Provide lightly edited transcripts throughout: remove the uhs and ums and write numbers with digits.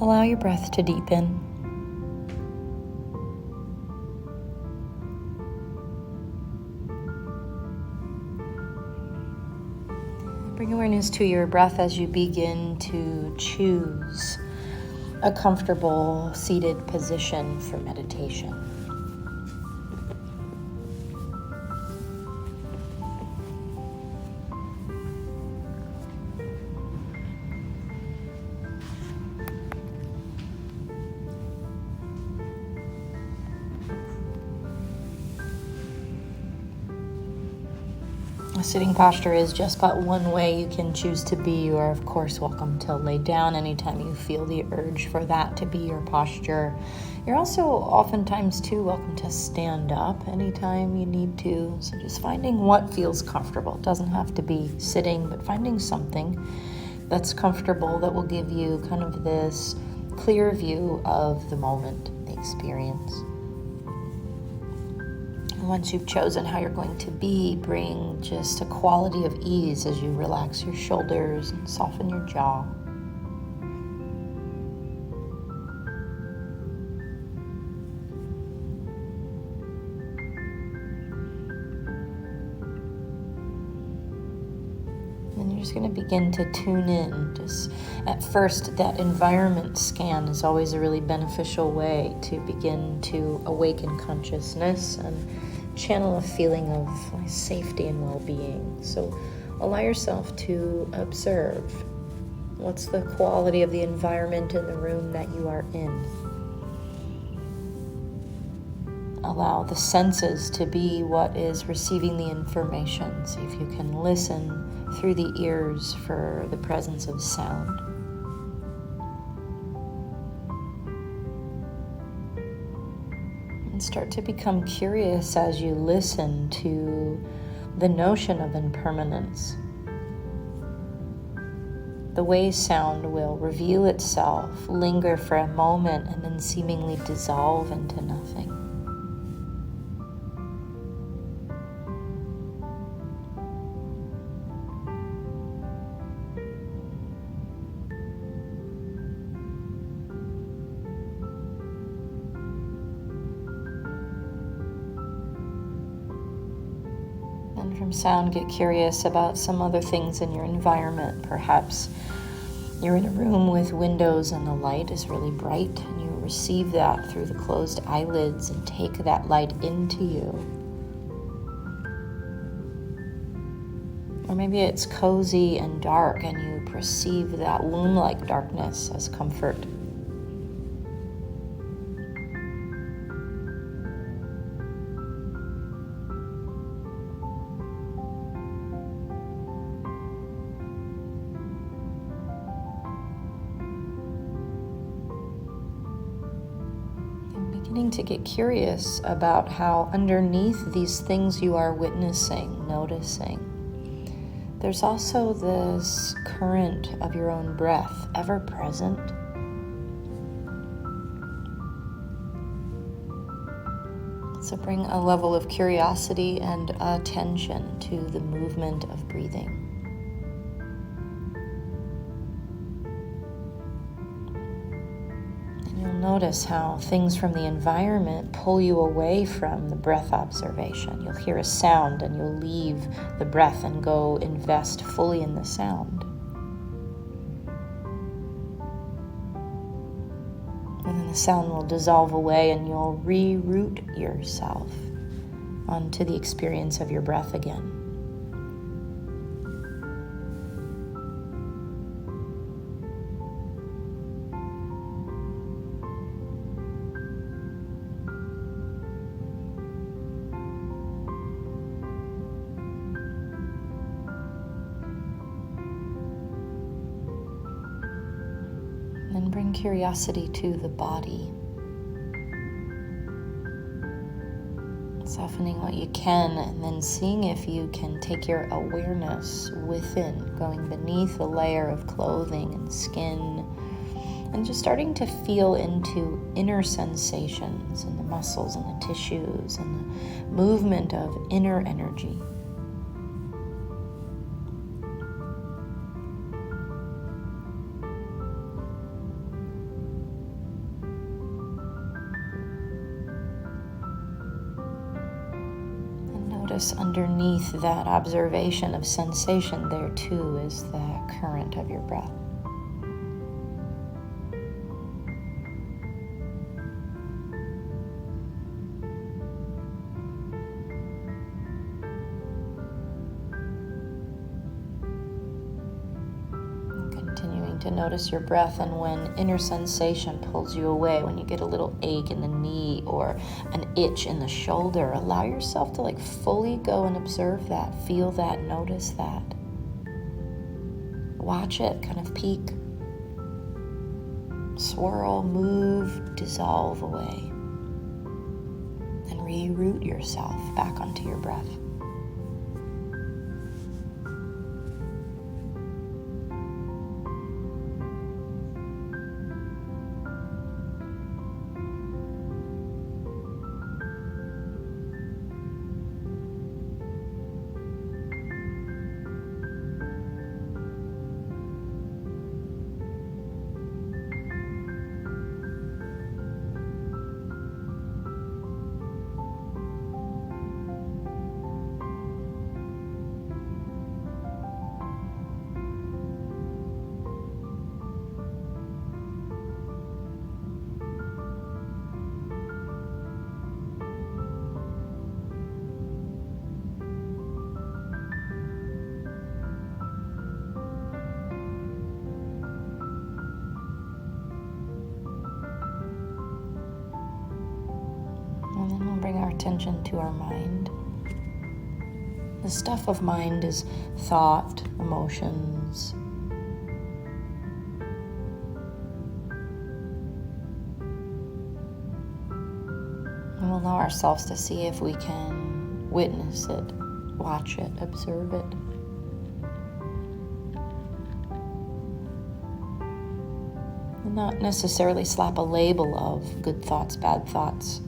Allow your breath to deepen. Bring awareness to your breath as you begin to choose a comfortable seated position for meditation. A sitting posture is just but one way you can choose to be. You are, of course, welcome to lay down anytime you feel the urge for that to be your posture. You're also oftentimes, too, welcome to stand up anytime you need to. So just finding what feels comfortable. It doesn't have to be sitting, but finding something that's comfortable that will give you kind of this clear view of the moment, the experience. Once you've chosen how you're going to be, bring just a quality of ease as you relax your shoulders and soften your jaw. And you're just going to begin to tune in. Just at first, that environment scan is always a really beneficial way to begin to awaken consciousness and channel a feeling of safety and well-being. So allow yourself to observe what's the quality of the environment in the room that you are in. Allow the senses to be what is receiving the information. See if you can listen through the ears for the presence of sound. Start to become curious as you listen to the notion of impermanence. The way sound will reveal itself, linger for a moment, and then seemingly dissolve into nothing. And from sound, get curious about some other things in your environment. Perhaps you're in a room with windows and the light is really bright, and you receive that through the closed eyelids and take that light into you. Or maybe it's cozy and dark and you perceive that womb-like darkness as comfort. Beginning to get curious about how underneath these things you are witnessing, noticing, there's also this current of your own breath, ever present. So bring a level of curiosity and attention to the movement of breathing. Notice how things from the environment pull you away from the breath observation. You'll hear a sound and you'll leave the breath and go invest fully in the sound. And then the sound will dissolve away and you'll reroute yourself onto the experience of your breath again. Then bring curiosity to the body. Softening what you can, and then seeing if you can take your awareness within, going beneath a layer of clothing and skin, and just starting to feel into inner sensations in the muscles and the tissues and the movement of inner energy. notice underneath that observation of sensation there too is the current of your breath. Continuing to notice your breath, and when inner sensation pulls you away, when you get a little ache in the knee or an itch in the shoulder, allow yourself to fully go and observe that, feel that, notice that. Watch it kind of peak, swirl, move, dissolve away, and reroute yourself back onto your breath. And then we'll bring our attention to our mind. The stuff of mind is thought, emotions. And we'll allow ourselves to see if we can witness it, watch it, observe it. And not necessarily slap a label of good thoughts, bad thoughts.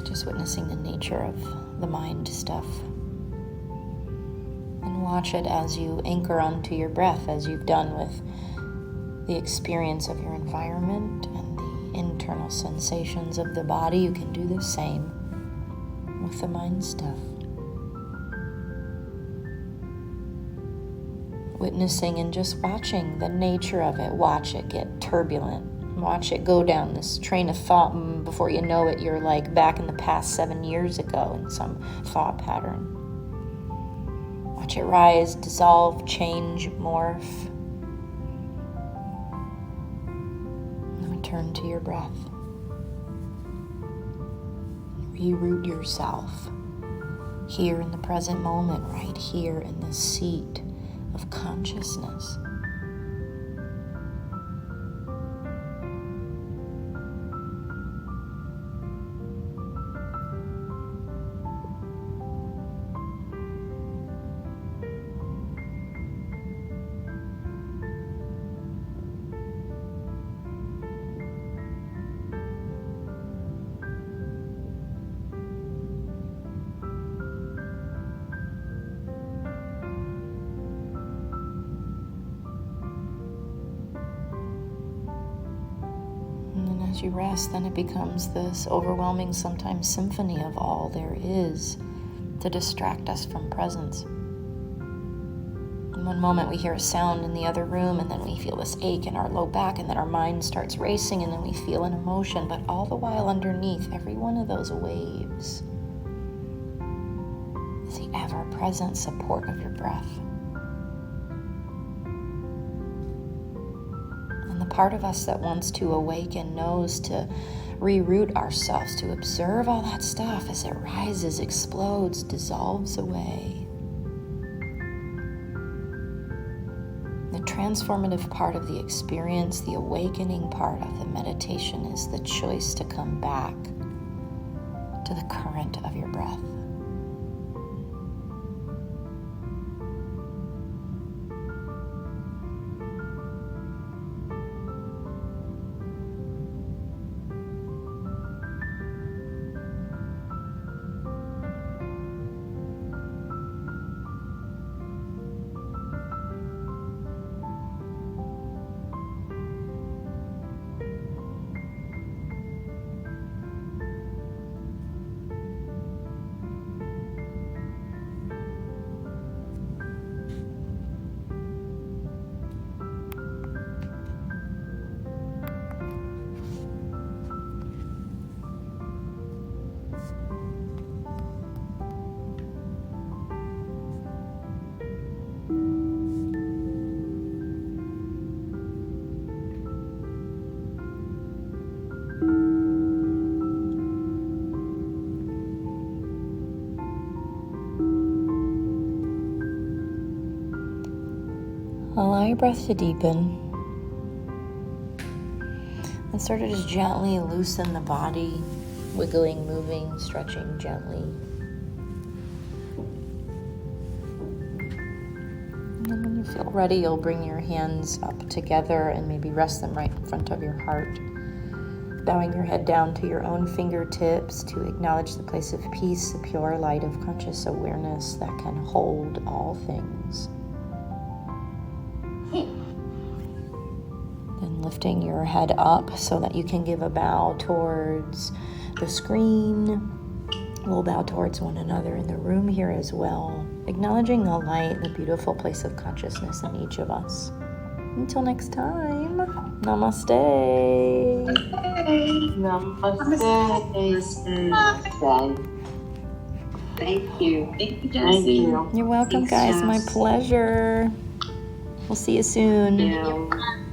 Just witnessing the nature of the mind stuff. And watch it as you anchor onto your breath, as you've done with the experience of your environment and the internal sensations of the body. You can do the same with the mind stuff. Witnessing and just watching the nature of it. Watch it get turbulent. Watch it go down this train of thought, and before you know it, you're back in the past 7 years ago in some thought pattern. Watch it rise, dissolve, change, morph. And return to your breath. Reroute yourself here in the present moment, right here in the seat of consciousness. As you rest, then it becomes this overwhelming, sometimes symphony of all there is to distract us from presence. In one moment we hear a sound in the other room, and then we feel this ache in our low back, and then our mind starts racing, and then we feel an emotion. But all the while underneath every one of those waves is the ever-present support of your breath. And the part of us that wants to awaken knows to reroute ourselves, to observe all that stuff as it rises, explodes, dissolves away. The transformative part of the experience, the awakening part of the meditation, is the choice to come back to the current of your breath. Allow your breath to deepen. And start to just gently loosen the body, wiggling, moving, stretching gently. And then when you feel ready, you'll bring your hands up together and maybe rest them right in front of your heart. Bowing your head down to your own fingertips to acknowledge the place of peace, the pure light of conscious awareness that can hold all things. Then lifting your head up so that you can give a bow towards the screen. We'll bow towards one another in the room here as well, acknowledging the light, the beautiful place of consciousness in each of us. Until next time, namaste. Namaste. Thank you. Thank you, Jessie. Thank you. You're welcome, guys. My pleasure. We'll see you soon. Yeah.